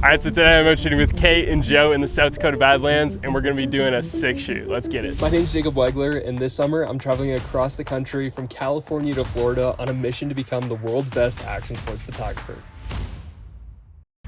All right, so today I'm out shooting with Cait and Joe in the South Dakota Badlands, and we're gonna be doing a sick shoot. Let's get it. My name's Wagler, and this summer I'm traveling across the country from California to Florida on a mission to become the world's best action sports photographer.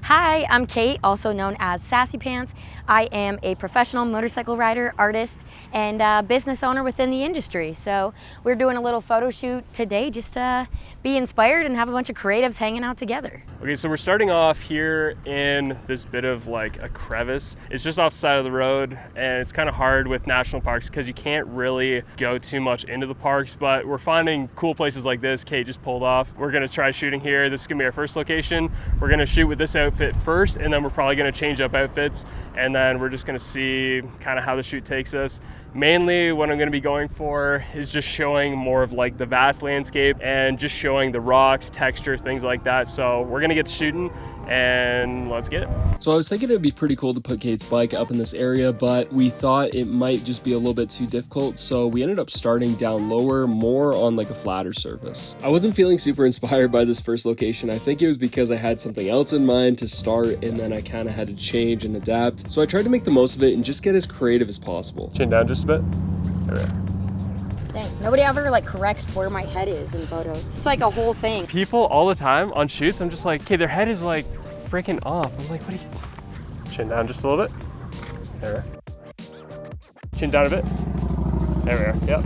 Hi, I'm Cait, also known as Sassy Pants. I am a professional motorcycle rider, artist, and business owner within the industry. So we're doing a little photo shoot today just to be inspired and have a bunch of creatives hanging out together. Okay, so we're starting off here in this bit of like a crevice. It's just off the side of the road, and it's kind of hard with national parks because you can't really go too much into the parks, but we're finding cool places like this. Cait just pulled off. We're gonna try shooting here. This is gonna be our first location. We're gonna shoot with this outfit first, and then we're probably gonna change up outfits, and then we're just gonna see kind of how the shoot takes us. Mainly what I'm gonna be going for is just showing more of like the vast landscape and just showing the rocks, texture, things like that. So we're gonna get to shooting and let's get it. So I was thinking it'd be pretty cool to put Cait's bike up in this area, but we thought it might just be a little bit too difficult, so we ended up starting down lower, more on like a flatter surface. I wasn't feeling super inspired by this first location. I think it was because I had something else in mind to start, and then I kind of had to change and adapt. So I tried to make the most of it and just get as creative as possible. Chin down just a bit. All right. Thanks. Nobody ever like corrects where my head is in photos. It's like a whole thing. People all the time on shoots, I'm just like, okay, their head is like freaking off. I'm like, what are you? Chin down just a little bit. There we are. Chin down a bit. There we are. Yep.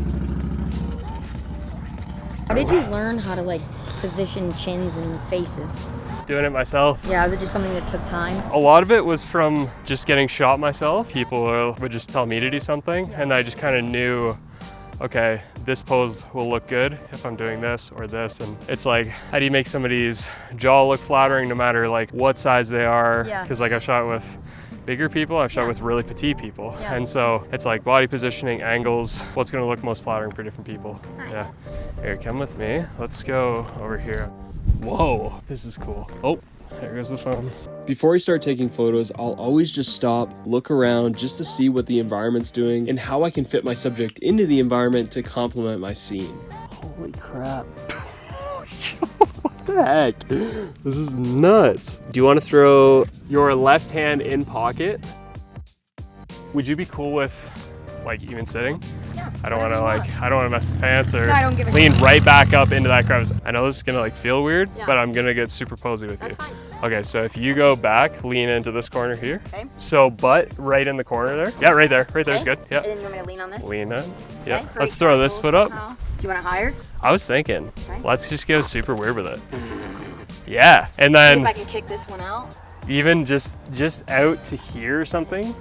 How did you learn how to like position chins and faces? Doing it myself. Yeah, was it just something that took time? A lot of it was from just getting shot myself. People would just tell me to do something, and I just kind of knew, okay, this pose will look good if I'm doing this or this. And it's like, how do you make somebody's jaw look flattering no matter like what size they are? Because like I've shot with bigger people, I've shot with really petite people. And so it's like body positioning, angles, what's gonna look most flattering for different people. Nice. Yeah. Here, come with me. Let's go over here. Whoa, this is cool. Oh, there goes the phone. Before I start taking photos, I'll always just stop, look around just to see what the environment's doing and how I can fit my subject into the environment to complement my scene. Holy crap. What the heck? This is nuts. Do you want to throw your left hand in pocket? Would you be cool with like even sitting? Yeah. I don't want to mess the pants or No, I don't give a lean shit. right back up into that crevice. I know this is gonna like feel weird, Yeah. but I'm gonna get super posy with That's you. fine. Okay, so if you go back, lean into this corner here. Okay. So butt right in the corner there. Yeah, right there. Right there's good. Yeah. And then you want me to lean on this? Lean in. Yeah. Okay, Let's right throw this triangles foot up. somehow. Do you want it higher? I was thinking, Okay. let's just go super weird with it. Yeah, and See if then I can kick this one out. even just out to here or something,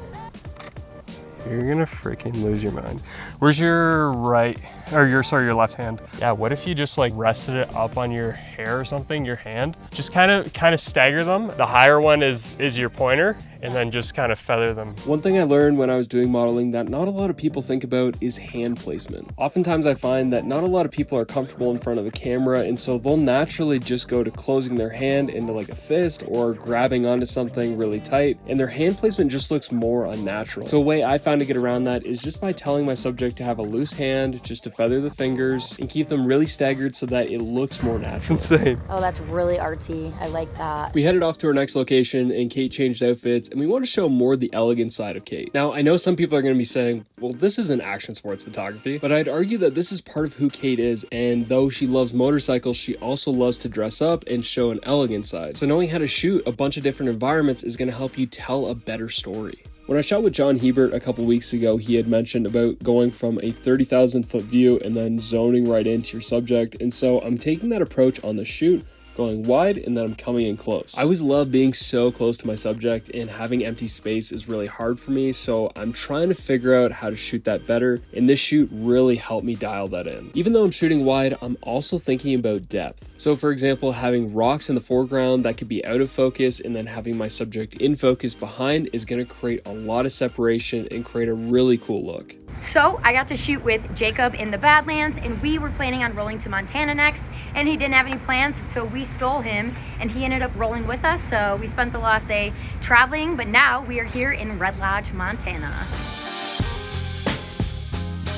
you're gonna freaking lose your mind. Where's your right, or your left hand? Yeah, what if you just like rested it up on your hair or something, your hand? Just kind of stagger them. The higher one is your pointer, and then just kind of feather them. One thing I learned when I was doing modeling that not a lot of people think about is hand placement. Oftentimes I find that not a lot of people are comfortable in front of the camera, and so they'll naturally just go to closing their hand into like a fist or grabbing onto something really tight, and their hand placement just looks more unnatural. So a way I found to get around that is just by telling my subject to have a loose hand, just to feather the fingers and keep them really staggered so that it looks more natural. It's insane. Oh, that's really artsy. I like that. We headed off to our next location, and Cait changed outfits, and we want to show more the elegant side of Cait. Now, I know some people are going to be saying, well, this isn't action sports photography, but I'd argue that this is part of who Cait is, and though she loves motorcycles, she also loves to dress up and show an elegant side. So knowing how to shoot a bunch of different environments is going to help you tell a better story. When I shot with John Hebert a couple weeks ago, he had mentioned about going from a 30,000 foot view and then zoning right into your subject, and so I'm taking that approach on the shoot, going wide, and then I'm coming in close. I always love being so close to my subject, and having empty space is really hard for me, so I'm trying to figure out how to shoot that better, and this shoot really helped me dial that in. Even though I'm shooting wide, I'm also thinking about depth. So for example, having rocks in the foreground that could be out of focus, and then having my subject in focus behind is going to create a lot of separation and create a really cool look. So I got to shoot with Jacob in the Badlands, and we were planning on rolling to Montana next, and he didn't have any plans, so we stole him, and he ended up rolling with us. So we spent the last day traveling, but now we are here in Red Lodge, Montana.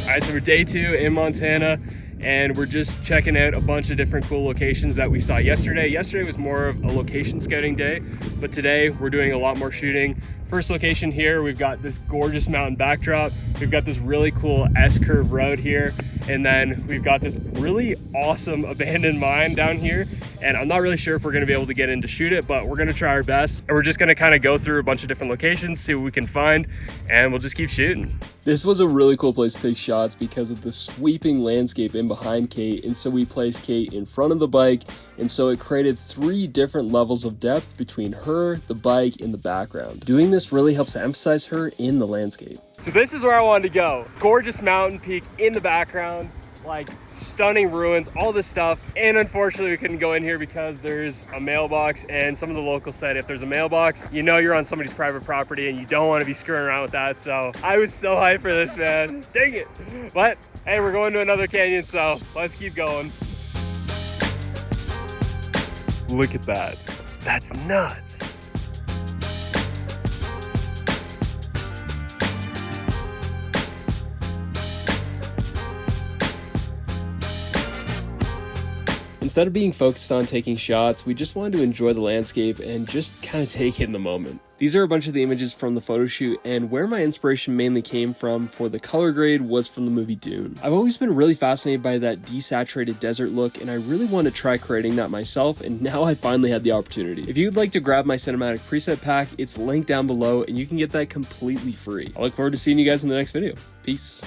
All right, so we're day 2 in Montana. and we're just checking out a bunch of different cool locations that we saw yesterday. Yesterday was more of a location scouting day, but today we're doing a lot more shooting. First location here, we've got this gorgeous mountain backdrop. We've got this really cool S-curve road here, and then we've got this really awesome abandoned mine down here, and I'm not really sure if we're gonna be able to get in to shoot it, but we're gonna try our best. And we're just gonna kind of go through a bunch of different locations, see what we can find, and we'll just keep shooting. This was a really cool place to take shots because of the sweeping landscape in behind Cait, and so we placed Cait in front of the bike, and so it created 3 different levels of depth between her, the bike, and the background. Doing this really helps to emphasize her in the landscape. So this is where I wanted to go. Gorgeous mountain peak in the background, like stunning ruins, all this stuff. And unfortunately we couldn't go in here because there's a mailbox, and some of the locals said if there's a mailbox, you know you're on somebody's private property and you don't want to be screwing around with that. So I was so hyped for this, man. Dang it. But hey, we're going to another canyon, so let's keep going. Look at that. That's nuts. Instead of being focused on taking shots, we just wanted to enjoy the landscape and just kind of take it in the moment. These are a bunch of the images from the photo shoot, and where my inspiration mainly came from for the color grade was from the movie Dune. I've always been really fascinated by that desaturated desert look, and I really want to try creating that myself, and now I finally had the opportunity. If you'd like to grab my cinematic preset pack, it's linked down below, and you can get that completely free. I look forward to seeing you guys in the next video. Peace.